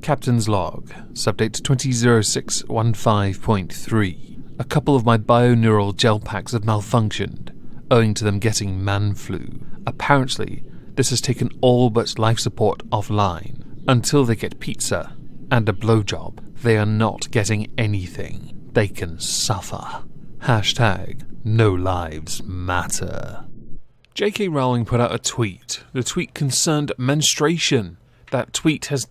Captain's Log, subdate 200615.3. A couple of my bioneural gel packs have malfunctioned, owing to them getting man flu. Apparently, this has taken all but life support offline. Until they get pizza and a blowjob, they are not getting anything. They can suffer. Hashtag no lives matter. JK Rowling put out a tweet. The tweet concerned menstruation. That tweet has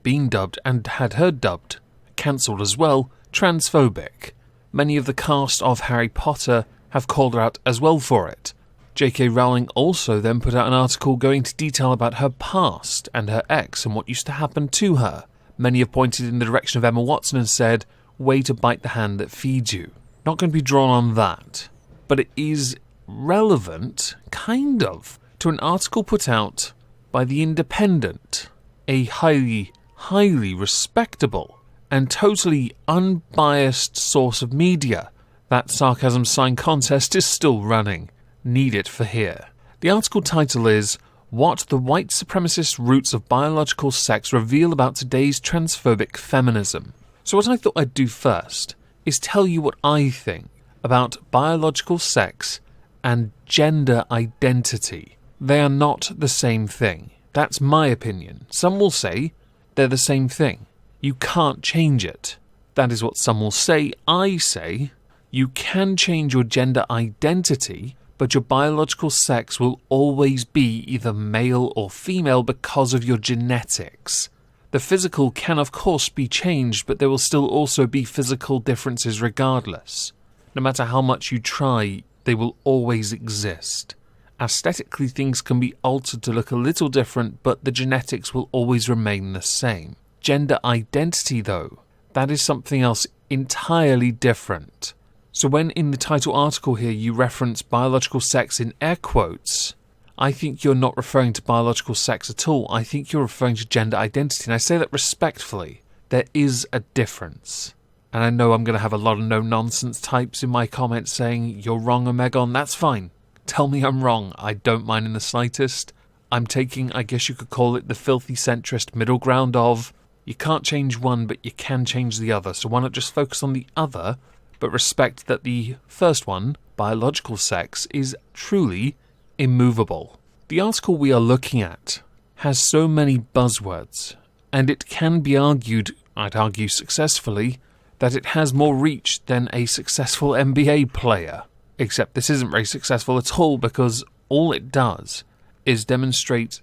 been dubbed and had her dubbed, cancelled as well, transphobic. Many of the cast of Harry Potter have called her out as well for it. JK Rowling also then put out an article going into detail about her past and her ex and what used to happen to her. Many have pointed in the direction of Emma Watson and said, way to bite the hand that feeds you. Not going to be drawn on that, but it is relevant, kind of, to an article put out by The Independent, a highly, highly respectable and totally unbiased source of media. That sarcasm sign contest is still running. Need it for here. The article title is What the White Supremacist Roots of Biological Sex Reveal About Today's Transphobic Feminism. So what I thought I'd do first is tell you what I think about biological sex and gender identity. They are not the same thing. That's my opinion. Some will say they're the same thing. You can't change it. That is what some will say. I say you can change your gender identity, but your biological sex will always be either male or female because of your genetics. The physical can of course be changed, but there will still also be physical differences regardless. No matter how much you try, they will always exist. Aesthetically, things can be altered to look a little different, but the genetics will always remain the same. Gender identity, though, that is something else entirely different. So when in the title article here you reference biological sex in air quotes, I think you're not referring to biological sex at all. I think you're referring to gender identity, and I say that respectfully. There is a difference. And I know I'm going to have a lot of no-nonsense types in my comments saying, you're wrong, Omegon. That's fine. Tell me I'm wrong. I don't mind in the slightest. I'm taking, I guess you could call it, the filthy centrist middle ground of, you can't change one, but you can change the other. So why not just focus on the other, but respect that the first one, biological sex, is truly immovable. The article we are looking at has so many buzzwords, and it can be argued, I'd argue successfully, that it has more reach than a successful NBA player. Except this isn't very successful at all, because all it does is demonstrate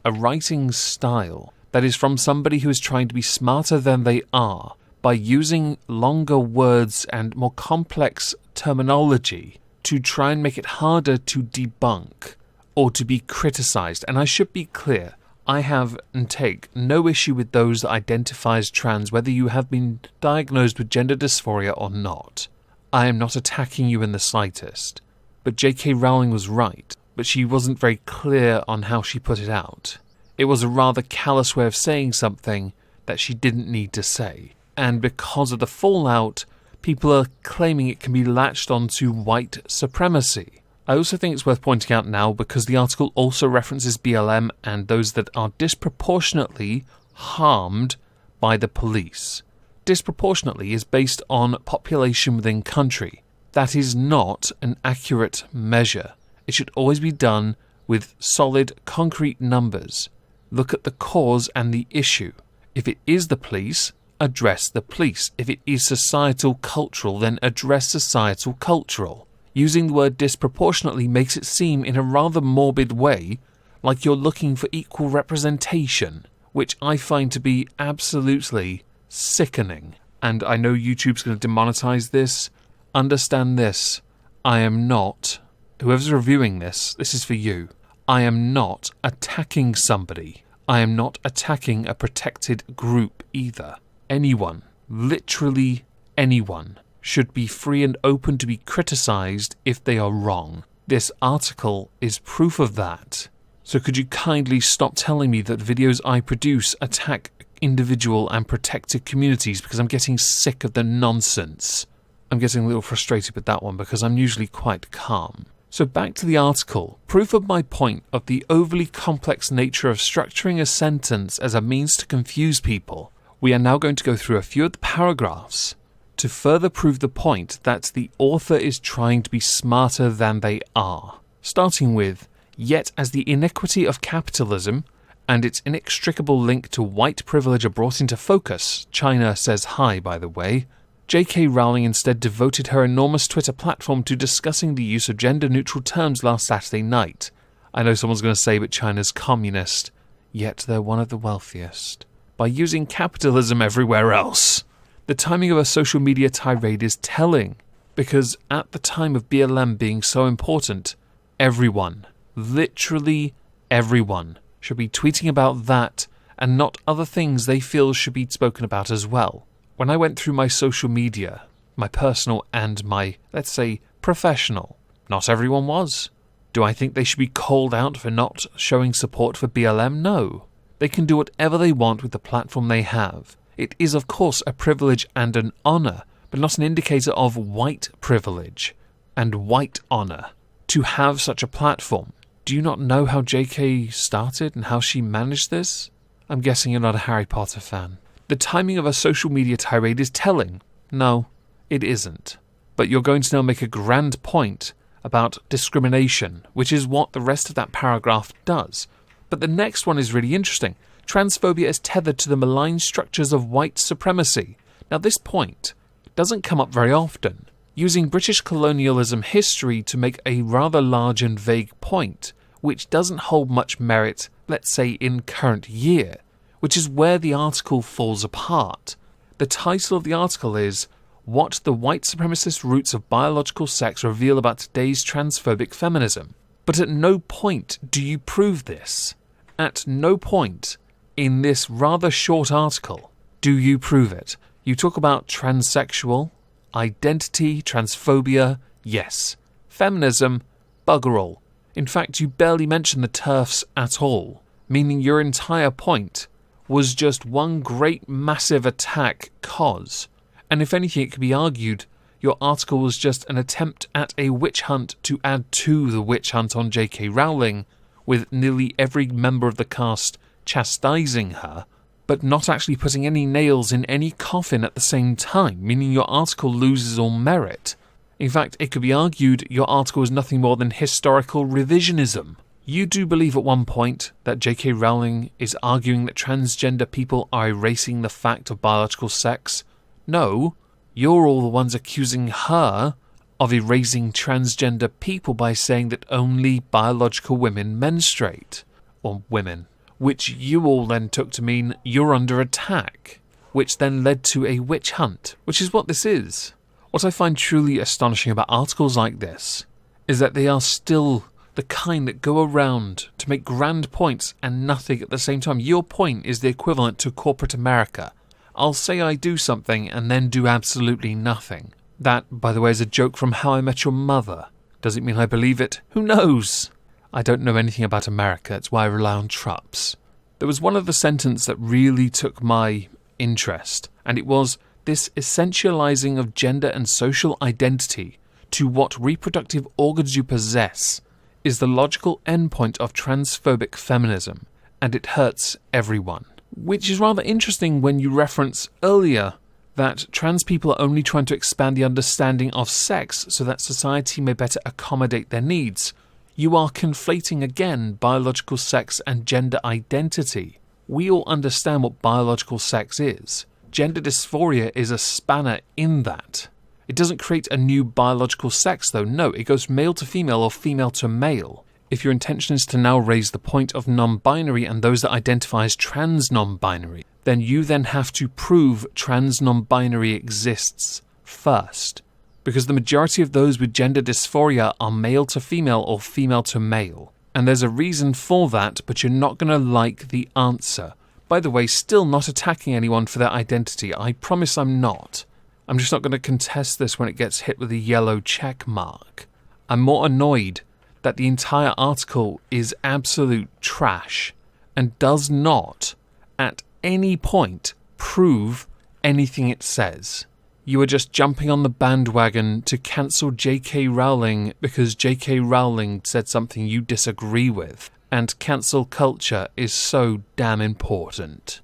a writing style that is from somebody who is trying to be smarter than they are by using longer words and more complex terminology to try and make it harder to debunk or to be criticised. And I should be clear, I have and take no issue with those that identify as trans, whether you have been diagnosed with gender dysphoria or not. I am not attacking you in the slightest. But JK Rowling was right, but she wasn't very clear on how she put it out. It was a rather callous way of saying something that she didn't need to say. And because of the fallout, people are claiming it can be latched onto white supremacy. I also think it's worth pointing out now, because the article also references BLM and those that are disproportionately harmed by the police. Disproportionately is based on population within country. That is not an accurate measure. It should always be done with solid, concrete numbers. Look at the cause and the issue. If it is the police, address the police. If it is societal cultural, then address societal cultural. Using the word disproportionately makes it seem in a rather morbid way like you're looking for equal representation, which I find to be absolutely sickening. And I know YouTube's going to demonetize this. Understand this. I am not, whoever's reviewing this, this is for you. I am not attacking somebody. I am not attacking a protected group either. Anyone, literally anyone, should be free and open to be criticised if they are wrong. This article is proof of that. So could you kindly stop telling me that videos I produce attack individual and protected communities, because I'm getting sick of the nonsense. I'm getting a little frustrated with that one because I'm usually quite calm. So back to the article. Proof of my point of the overly complex nature of structuring a sentence as a means to confuse people. We are now going to go through a few of the paragraphs to further prove the point that the author is trying to be smarter than they are. Starting with, yet as the iniquity of capitalism and its inextricable link to white privilege are brought into focus, China says hi, by the way, JK Rowling instead devoted her enormous Twitter platform to discussing the use of gender-neutral terms last Saturday night. I know someone's going to say, but China's communist, yet they're one of the wealthiest. By using capitalism everywhere else. The timing of a social media tirade is telling, because at the time of BLM being so important, everyone, literally everyone, should be tweeting about that and not other things they feel should be spoken about as well. When I went through my social media, my personal and my, let's say, professional, not everyone was. Do I think they should be called out for not showing support for BLM? No. They can do whatever they want with the platform they have. It is, of course, a privilege and an honour, but not an indicator of white privilege and white honour to have such a platform. Do you not know how JK started and how she managed this? I'm guessing you're not a Harry Potter fan. The timing of a social media tirade is telling. No, it isn't. But you're going to now make a grand point about discrimination, which is what the rest of that paragraph does. But the next one is really interesting. Transphobia is tethered to the malign structures of white supremacy. Now this point doesn't come up very often. Using British colonialism history to make a rather large and vague point, which doesn't hold much merit, let's say in current year, which is where the article falls apart. The title of the article is, What the White Supremacist Roots of Biological Sex Reveal About Today's Transphobic Feminism. But at no point do you prove this. At no point in this rather short article do you prove it. You talk about transsexual, identity, transphobia, yes. Feminism, bugger all. In fact, you barely mention the TERFs at all, meaning your entire point was just one great massive attack cause. And if anything, it could be argued your article was just an attempt at a witch hunt to add to the witch hunt on JK Rowling, with nearly every member of the cast chastising her, but not actually putting any nails in any coffin at the same time, meaning your article loses all merit. In fact, it could be argued your article is nothing more than historical revisionism. You do believe at one point that JK Rowling is arguing that transgender people are erasing the fact of biological sex? No, you're all the ones accusing her of erasing transgender people by saying that only biological women menstruate, or women, which you all then took to mean you're under attack, which then led to a witch hunt, which is what this is. What I find truly astonishing about articles like this is that they are still the kind that go around to make grand points and nothing at the same time. Your point is the equivalent to corporate America. I'll say I do something and then do absolutely nothing. That, by the way, is a joke from How I Met Your Mother. Does it mean I believe it? Who knows? I don't know anything about America, it's why I rely on Trups. There was one other sentence that really took my interest, and it was this essentializing of gender and social identity to what reproductive organs you possess is the logical endpoint of transphobic feminism, and it hurts everyone. Which is rather interesting when you reference earlier that trans people are only trying to expand the understanding of sex so that society may better accommodate their needs. You are conflating again biological sex and gender identity. We all understand what biological sex is. Gender dysphoria is a spanner in that. It doesn't create a new biological sex though, no, it goes male to female or female to male. If your intention is to now raise the point of non-binary and those that identify as trans non-binary, then you then have to prove trans non-binary exists first. Because the majority of those with gender dysphoria are male to female or female to male. And there's a reason for that, but you're not going to like the answer. By the way, still not attacking anyone for their identity. I promise I'm not. I'm just not going to contest this when it gets hit with a yellow check mark. I'm more annoyed that the entire article is absolute trash and does not, at any point, prove anything it says. You are just jumping on the bandwagon to cancel JK Rowling because JK Rowling said something you disagree with, and cancel culture is so damn important.